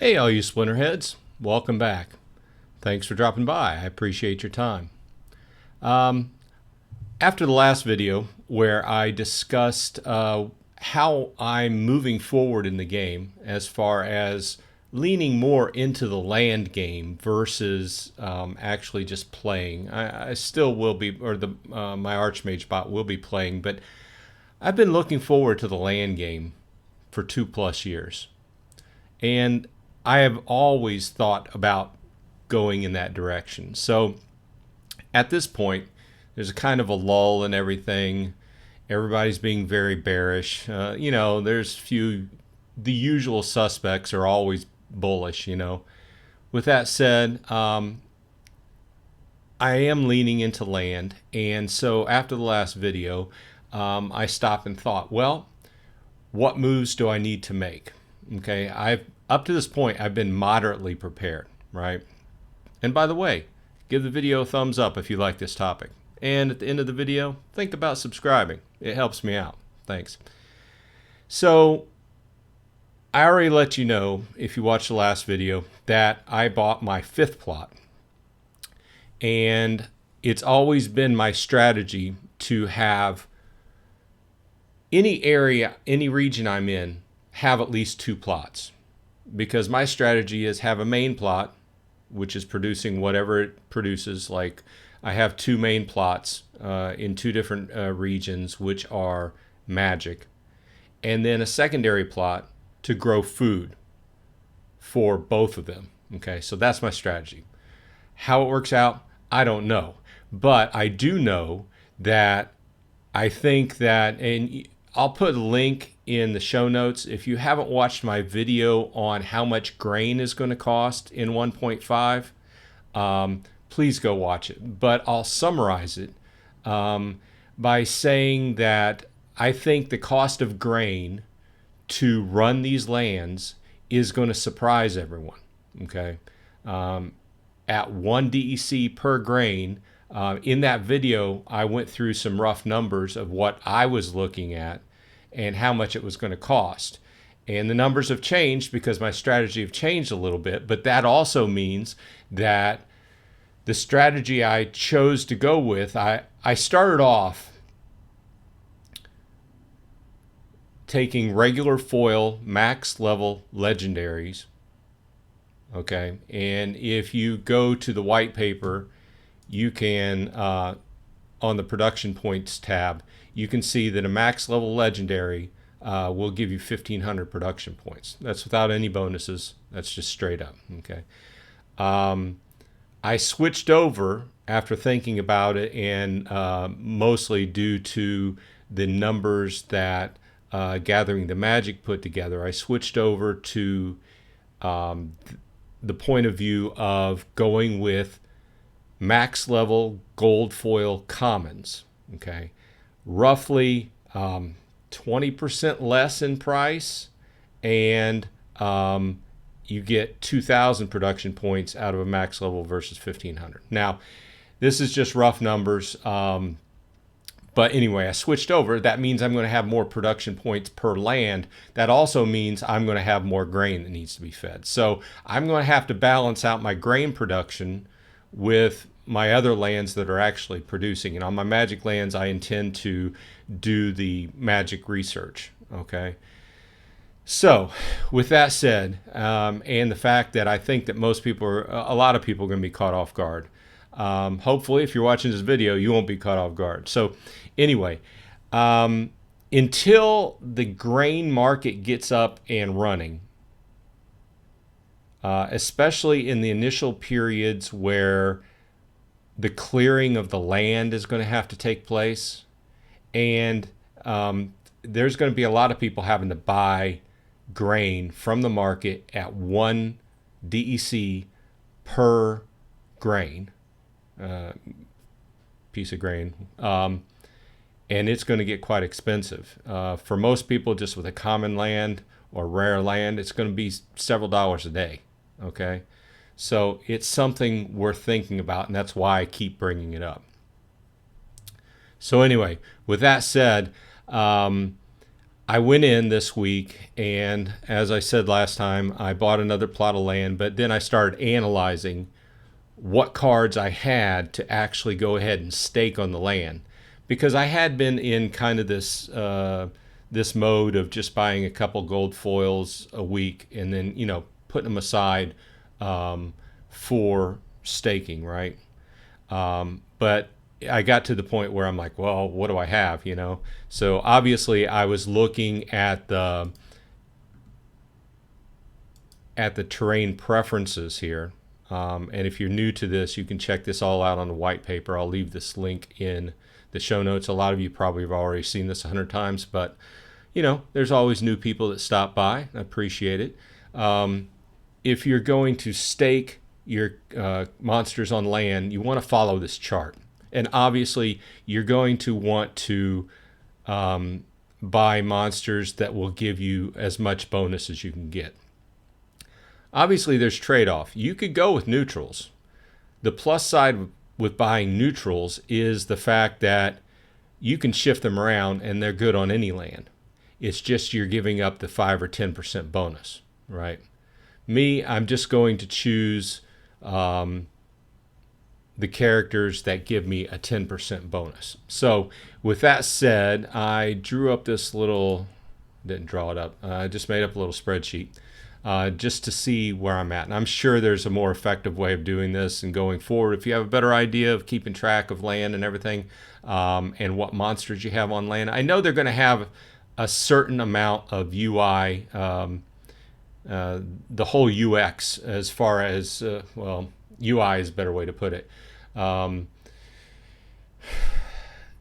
Hey, all you Splinterheads. Welcome back. Thanks for dropping by. I appreciate your time. After the last video where I discussed how I'm moving forward in the game as far as leaning more into the land game versus actually just playing, I still will be, or my Archmage bot will be playing, but I've been looking forward to the land game for 2+ years. And I have always thought about going in that direction. So at this point, there's a kind of a lull in everything. Everybody's being very bearish. There's the usual suspects are always bullish, With that said, I am leaning into land. And so after the last video, I stopped and thought, well, what moves do I need to make? Okay, up to this point, I've been moderately prepared, right? And by the way, give the video a thumbs up if you like this topic. And at the end of the video, think about subscribing. It helps me out. Thanks. So I already let you know, if you watched the last video, that I bought my 5th plot. And it's always been my strategy to have any area, any region I'm in, have at least 2 plots. Because my strategy is have a main plot, which is producing whatever it produces. Like I have 2 main plots in 2 different regions, which are magic. And then a secondary plot to grow food for both of them. Okay, so that's my strategy. How it works out, I don't know. But I do know that I think that, and I'll put a link in the show notes. If you haven't watched my video on how much grain is going to cost in 1.5, please go watch it. But I'll summarize it by saying that I think the cost of grain to run these lands is going to surprise everyone. Okay, at 1 DEC per grain. In that video, I went through some rough numbers of what I was looking at and how much it was going to cost. And the numbers have changed because my strategy have changed a little bit, but that also means that the strategy I chose to go with, I started off taking regular foil max level legendaries. Okay, and if you go to the white paper, you can, on the production points tab, you can see that a max level legendary will give you 1,500 production points. That's without any bonuses. That's just straight up. Okay. I switched over after thinking about it, and mostly due to the numbers that Gathering the Magic put together, I switched over to the point of view of going with max level gold foil commons. Okay, roughly 20% less in price, and you get 2,000 production points out of a max level versus 1,500. Now, this is just rough numbers, but anyway, I switched over. That means I'm going to have more production points per land. That also means I'm going to have more grain that needs to be fed. So I'm going to have to balance out my grain production with my other lands that are actually producing. And on my magic lands, I intend to do the magic research. Okay. So with that said, and the fact that I think that a lot of people are going to be caught off guard. Hopefully, if you're watching this video, you won't be caught off guard. So anyway, until the grain market gets up and running, especially in the initial periods where the clearing of the land is going to have to take place, and there's going to be a lot of people having to buy grain from the market at 1 DEC per grain, piece of grain, and it's going to get quite expensive. For most people, just with a common land or rare land, it's going to be several dollars a day. Okay, so it's something worth thinking about, and that's why I keep bringing it up. So anyway, with that said, I went in this week, and as I said last time, I bought another plot of land, but then I started analyzing what cards I had to actually go ahead and stake on the land, because I had been in kind of this mode of just buying a couple gold foils a week and then putting them aside for staking, right? But I got to the point where I'm like, well, what do I have? So obviously I was looking at the terrain preferences here. And if you're new to this, you can check this all out on the white paper. I'll leave this link in the show notes. A lot of you probably have already seen this 100 times, but there's always new people that stop by. I appreciate it. If you're going to stake your monsters on land, you want to follow this chart. And obviously, you're going to want to buy monsters that will give you as much bonus as you can get. Obviously, there's trade-off. You could go with neutrals. The plus side with buying neutrals is the fact that you can shift them around and they're good on any land. It's just you're giving up the 5 or 10% bonus, right? Me, I'm just going to choose the characters that give me a 10% bonus. So with that said, I drew up this little, didn't draw it up, I just made up a little spreadsheet just to see where I'm at. And I'm sure there's a more effective way of doing this and going forward. If you have a better idea of keeping track of land and everything and what monsters you have on land, I know they're going to have a certain amount of UI, the whole UX as far as, UI is a better way to put it.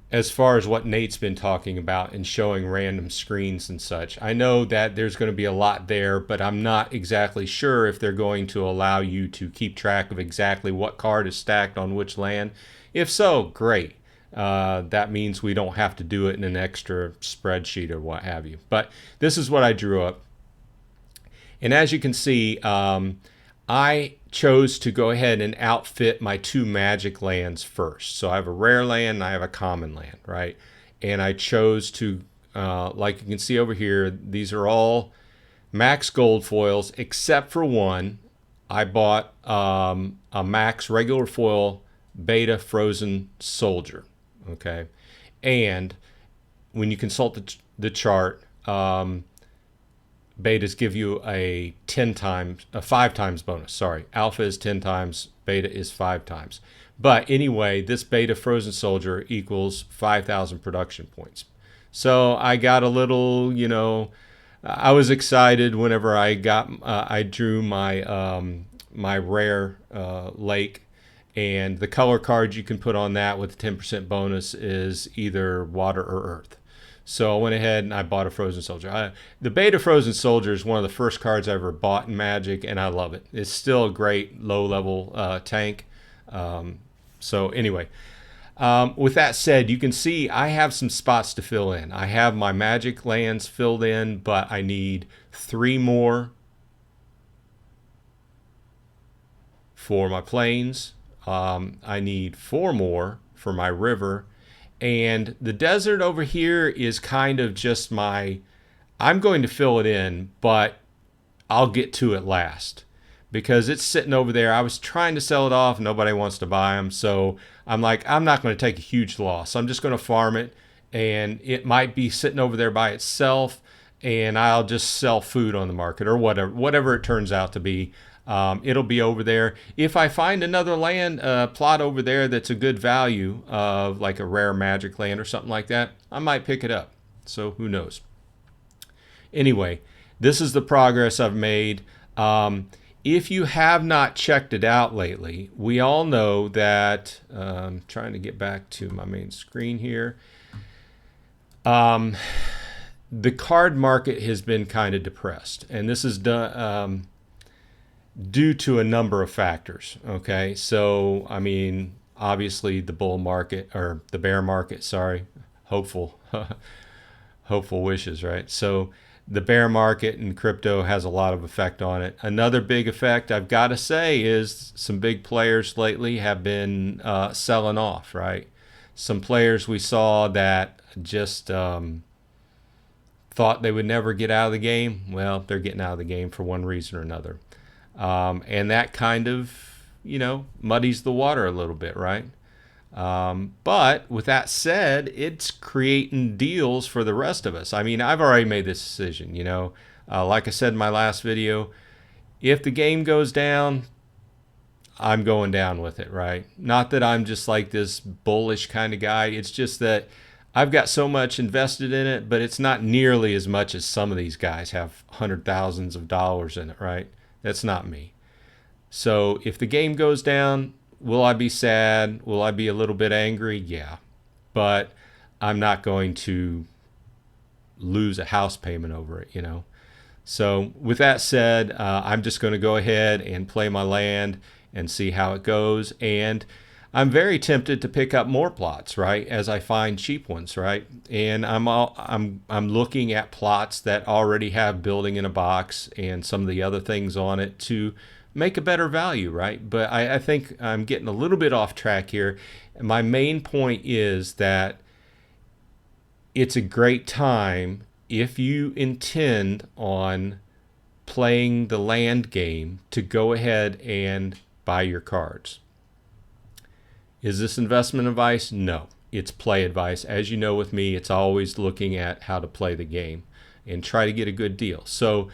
As far as what Nate's been talking about and showing random screens and such. I know that there's going to be a lot there, but I'm not exactly sure if they're going to allow you to keep track of exactly what card is stacked on which land. If so, great. That means we don't have to do it in an extra spreadsheet or what have you. But this is what I drew up. And as you can see, I chose to go ahead and outfit my 2 magic lands first. So I have a rare land and I have a common land, right? And I chose to, like you can see over here, these are all max gold foils except for one. I bought a max regular foil beta frozen soldier, okay? And when you consult the chart, betas give you a 5 times bonus. Sorry, alpha is 10 times, beta is 5 times. But anyway, this beta frozen soldier equals 5,000 production points. So I got a little, I was excited whenever I drew my my rare lake, and the color cards you can put on that with 10% bonus is either water or earth. So I went ahead and I bought a Frozen Soldier. The Beta Frozen Soldier is one of the first cards I ever bought in Magic, and I love it. It's still a great low-level tank. So anyway, with that said, you can see I have some spots to fill in. I have my Magic lands filled in, but I need 3 more for my plains. I need 4 more for my river. And the desert over here is kind of just I'm going to fill it in, but I'll get to it last because it's sitting over there. I was trying to sell it off. Nobody wants to buy them. So I'm like, I'm not going to take a huge loss. I'm just going to farm it, and it might be sitting over there by itself, and I'll just sell food on the market or whatever it turns out to be. It'll be over there. If I find another land plot over there that's a good value of like a rare magic land or something like that, I might pick it up. So who knows? Anyway, this is the progress I've made. If you have not checked it out lately, we all know that, I'm trying to get back to my main screen here. The card market has been kind of depressed, and this is done due to a number of factors. Okay, so I mean, obviously the bull market, or the bear market, sorry, hopeful wishes, right? So the bear market and crypto has a lot of effect on it. Another big effect I've got to say is some big players lately have been selling off, right? Some players we saw that just thought they would never get out of the game, well, they're getting out of the game for one reason or another. And that kind of, muddies the water a little bit, right? But with that said, it's creating deals for the rest of us. I mean, I've already made this decision, like I said in my last video, if the game goes down, I'm going down with it, right? Not that I'm just like this bullish kind of guy. It's just that I've got so much invested in it, but it's not nearly as much as some of these guys have hundred thousands of dollars in it, right? That's not me. So if the game goes down, will I be sad? Will I be a little bit angry? Yeah. But I'm not going to lose a house payment over it, So with that said, I'm just going to go ahead and play my land and see how it goes. And I'm very tempted to pick up more plots, right, as I find cheap ones, right? And I'm looking at plots that already have building in a box and some of the other things on it to make a better value, right? But I think I'm getting a little bit off track here. My main point is that it's a great time if you intend on playing the land game to go ahead and buy your cards. Is this investment advice? No, it's play advice. As you know with me, it's always looking at how to play the game and try to get a good deal. So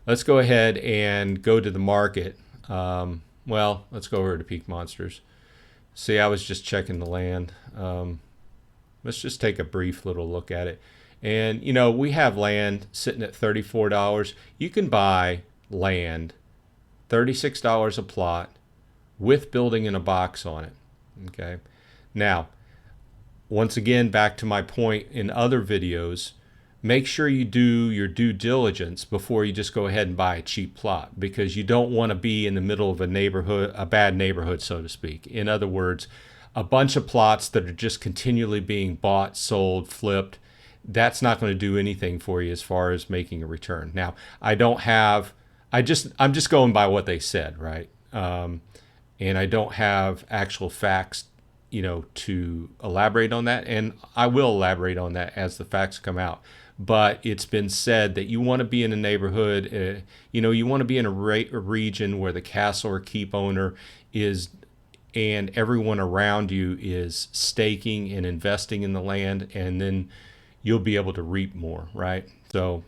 let's go ahead and go to the market. Well, let's go over to Peak Monsters. See, I was just checking the land. Let's just take a brief little look at it. And, we have land sitting at $34. You can buy land, $36 a plot, with building in a box on it. Okay. Now, once again, back to my point in other videos, make sure you do your due diligence before you just go ahead and buy a cheap plot, because you don't want to be in the middle of a neighborhood, a bad neighborhood, so to speak. In other words, a bunch of plots that are just continually being bought, sold, flipped. That's not going to do anything for you as far as making a return. Now, I'm just going by what they said, right? And I don't have actual facts, to elaborate on that. And I will elaborate on that as the facts come out. But it's been said that you want to be in a neighborhood, you want to be in a region where the castle or keep owner is, and everyone around you is staking and investing in the land, and then you'll be able to reap more, right? So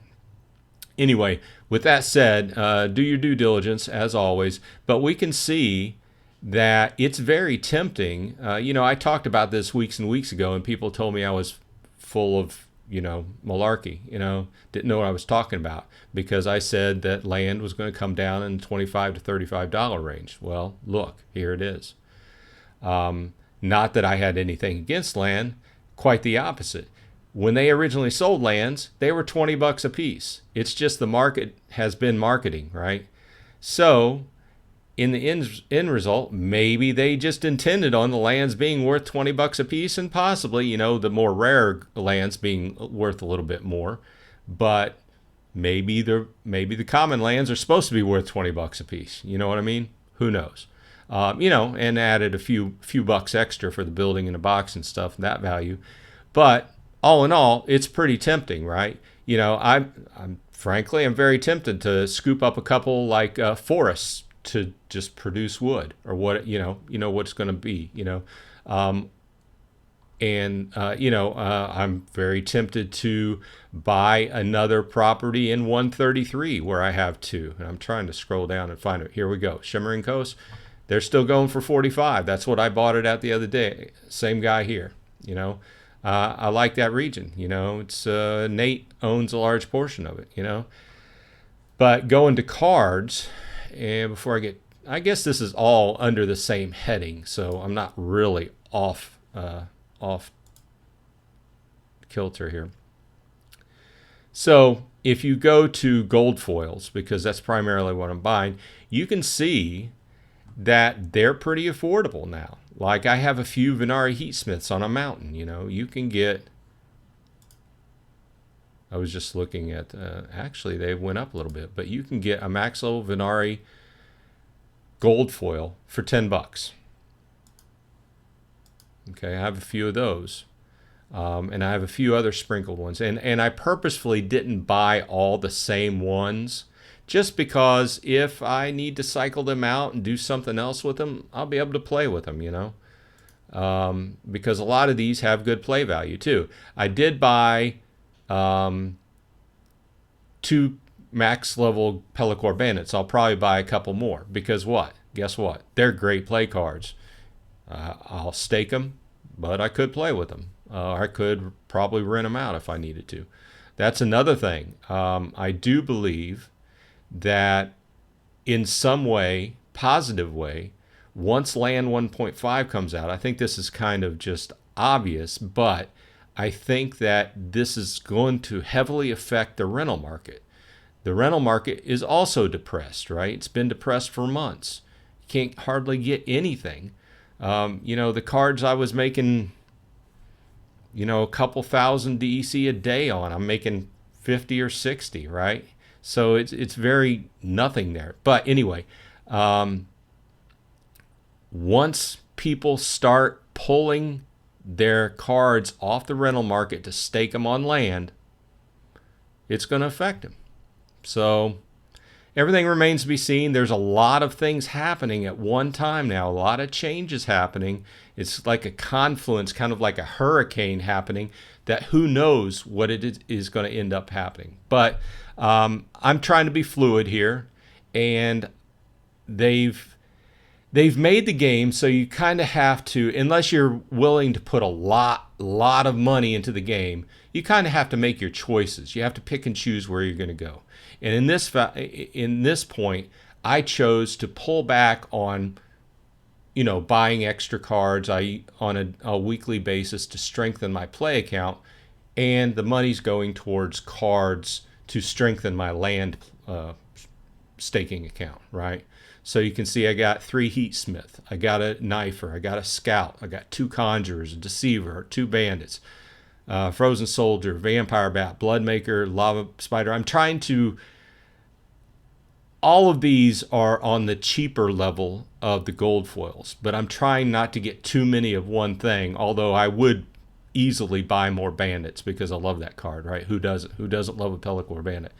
anyway, with that said, do your due diligence as always, but we can see that it's very tempting. I talked about this weeks and weeks ago, and people told me I was full of, malarkey, didn't know what I was talking about, because I said that land was going to come down in $25 to $35 range. Well, look, here it is. Not that I had anything against land, quite the opposite. When they originally sold lands, they were $20 a piece. It's just the market has been marketing, right? So in the end result, maybe they just intended on the lands being worth $20 a piece, and possibly, the more rare lands being worth a little bit more. But maybe the common lands are supposed to be worth $20 a piece. You know what I mean? Who knows? And added a few bucks extra for the building in a box and stuff, that value. But all in all, it's pretty tempting, right? I'm very tempted to scoop up a couple like forests to just produce wood, or what what it's going to be, I'm very tempted to buy another property in 133 where I have two, and I'm trying to scroll down and find it. Here we go, Shimmering Coast. They're still going for 45. That's what I bought it at the other day. Same guy here, I like that region. It's Nate owns a large portion of it. But going to cards, and before I guess this is all under the same heading, so I'm not really off kilter here. So if you go to gold foils, because that's primarily what I'm buying, you can see that they're pretty affordable now. Like, I have a few Venari Heatsmiths on a mountain. You can get, I was just looking at, actually they went up a little bit, but you can get a Maxo Venari gold foil for $10. Okay, I have a few of those. And I have a few other sprinkled ones. And I purposefully didn't buy all the same ones just because if I need to cycle them out and do something else with them, I'll be able to play with them, because a lot of these have good play value too. I did buy two max level Pelacor Bandits. I'll probably buy a couple more because what? Guess what? They're great play cards. I'll stake them, but I could play with them. I could probably rent them out if I needed to. That's another thing. I do believe that in some way, positive way, once Land 1.5 comes out, I think this is kind of just obvious, but I think that this is going to heavily affect the rental market. The rental market is also depressed, right? It's been depressed for months. You can't hardly get anything. The cards I was making, a couple thousand DEC a day on, I'm making 50 or 60, right? So it's very nothing there. But anyway, once people start pulling their cards off the rental market to stake them on land, it's going to affect them. So everything remains to be seen. There's a lot of things happening at one time now, a lot of changes happening. It's like a confluence, kind of like a hurricane happening, that who knows what it is going to end up happening. But I'm trying to be fluid here, and they've made the game so you kind of have to, unless you're willing to put a lot of money into the game, you kind of have to make your choices. You have to pick and choose where you're going to go. And in this point, I chose to pull back on, buying extra cards on a weekly basis to strengthen my play account, and the money's going towards cards to strengthen my land staking account, right? So you can see I got 3 Heatsmith, I got a Knifer, I got a Scout, I got 2 Conjurers, a Deceiver, 2 Bandits, Frozen Soldier, Vampire Bat, Bloodmaker, Lava Spider. I'm trying to... All of these are on the cheaper level of the gold foils, but I'm trying not to get too many of one thing, although I would easily buy more Bandits because I love that card, right? Who doesn't? Who doesn't love a Pelacor Bandit?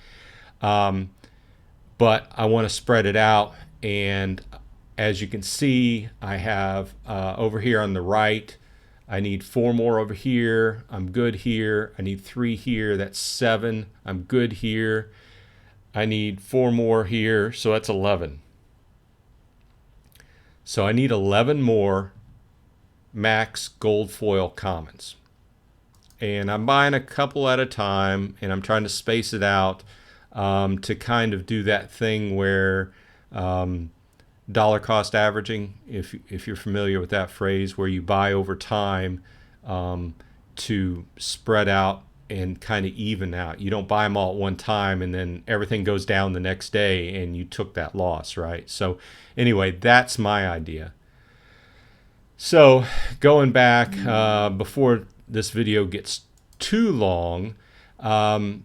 But I want to spread it out, and as you can see, I have over here on the right, I need 4 more over here. I'm good here. I need 3 here. That's 7. I'm good here. I need 4 more here, so that's 11. So I need 11 more max gold foil commons. And I'm buying a couple at a time, and I'm trying to space it out to kind of do that thing where dollar cost averaging, if you're familiar with that phrase, where you buy over time to spread out and kind of even out. You don't buy them all at one time and then everything goes down the next day and you took that loss, right? So anyway, that's my idea. So going back, before this video gets too long, I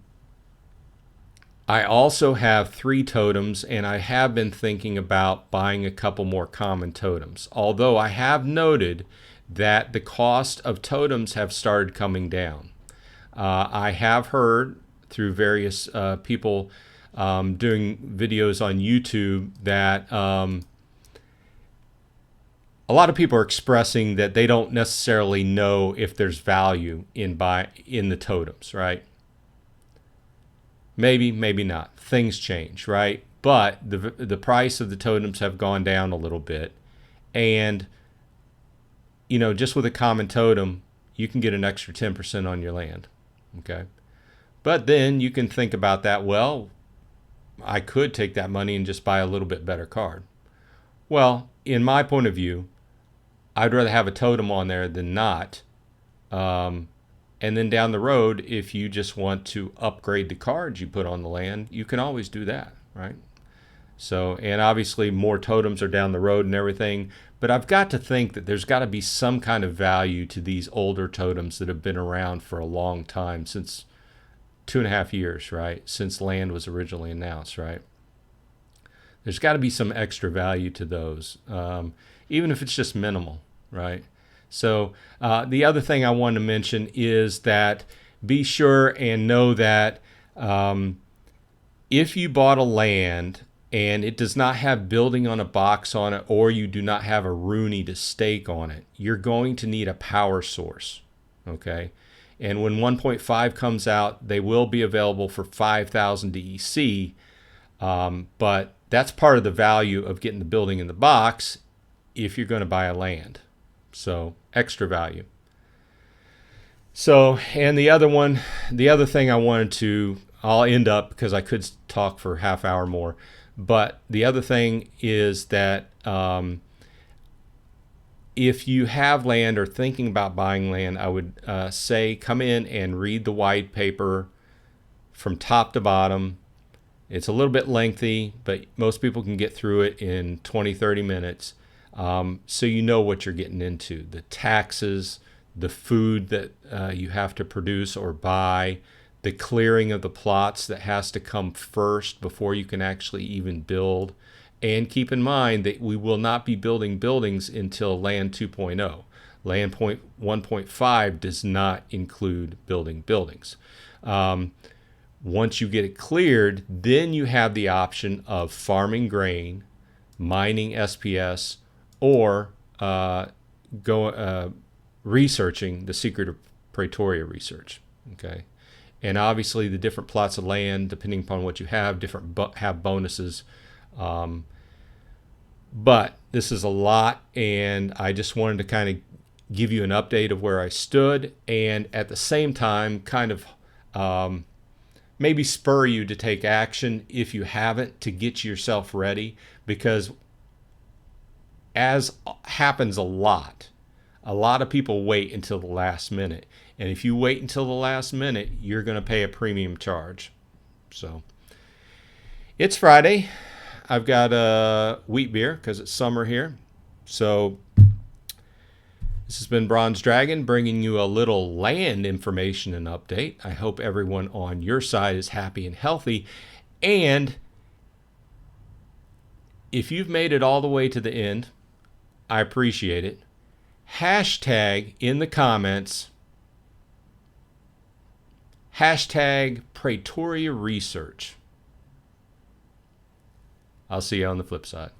also have 3 totems, and I have been thinking about buying a couple more common totems. Although I have noted that the cost of totems have started coming down. I have heard through various people doing videos on YouTube that a lot of people are expressing that they don't necessarily know if there's value in the totems, right? Maybe, maybe not. Things change, right? But the price of the totems have gone down a little bit, and just with a common totem, you can get an extra 10% on your land. Okay, but then you can think about that. Well, I could take that money and just buy a little bit better card. Well, in my point of view, I'd rather have a totem on there than not. And then down the road, if you just want to upgrade the cards you put on the land, you can always do that, right? So, and obviously more totems are down the road and everything, but I've got to think that there's got to be some kind of value to these older totems that have been around for a long time, since 2.5 years, right? Since land was originally announced, right? There's got to be some extra value to those, even if it's just minimal, right? So the other thing I wanted to mention is that be sure and know that if you bought a land and it does not have building on a box on it, or you do not have a Rooney to stake on it, you're going to need a power source. Okay. And when 1.5 comes out, they will be available for 5,000 DEC. But that's part of the value of getting the building in the box if you're going to buy a land. So extra value. So, and the other thing I wanted to, I'll end up because I could talk for half hour more. But the other thing is that if you have land or thinking about buying land, I would say come in and read the white paper from top to bottom. It's a little bit lengthy, but most people can get through it in 20, 30 minutes. So you know what you're getting into. The taxes, the food that you have to produce or buy, the clearing of the plots that has to come first before you can actually even build. And keep in mind that we will not be building buildings until Land 2.0. Land 1.5 does not include building buildings. Once you get it cleared, then you have the option of farming grain, mining SPS, or researching the secret of Praetoria research. Okay, and obviously the different plots of land, depending upon what you have, have bonuses. But this is a lot, and I just wanted to kind of give you an update of where I stood, and at the same time, kind of maybe spur you to take action if you haven't, to get yourself ready, because as happens a lot of people wait until the last minute, and if you wait until the last minute, you're going to pay a premium charge. So it's Friday. I've got a wheat beer because it's summer here. So this has been Bronze Dragon, bringing you a little land information and update. I hope everyone on your side is happy and healthy. And if you've made it all the way to the end, I appreciate it. Hashtag in the comments, hashtag Praetoria Research. I'll see you on the flip side.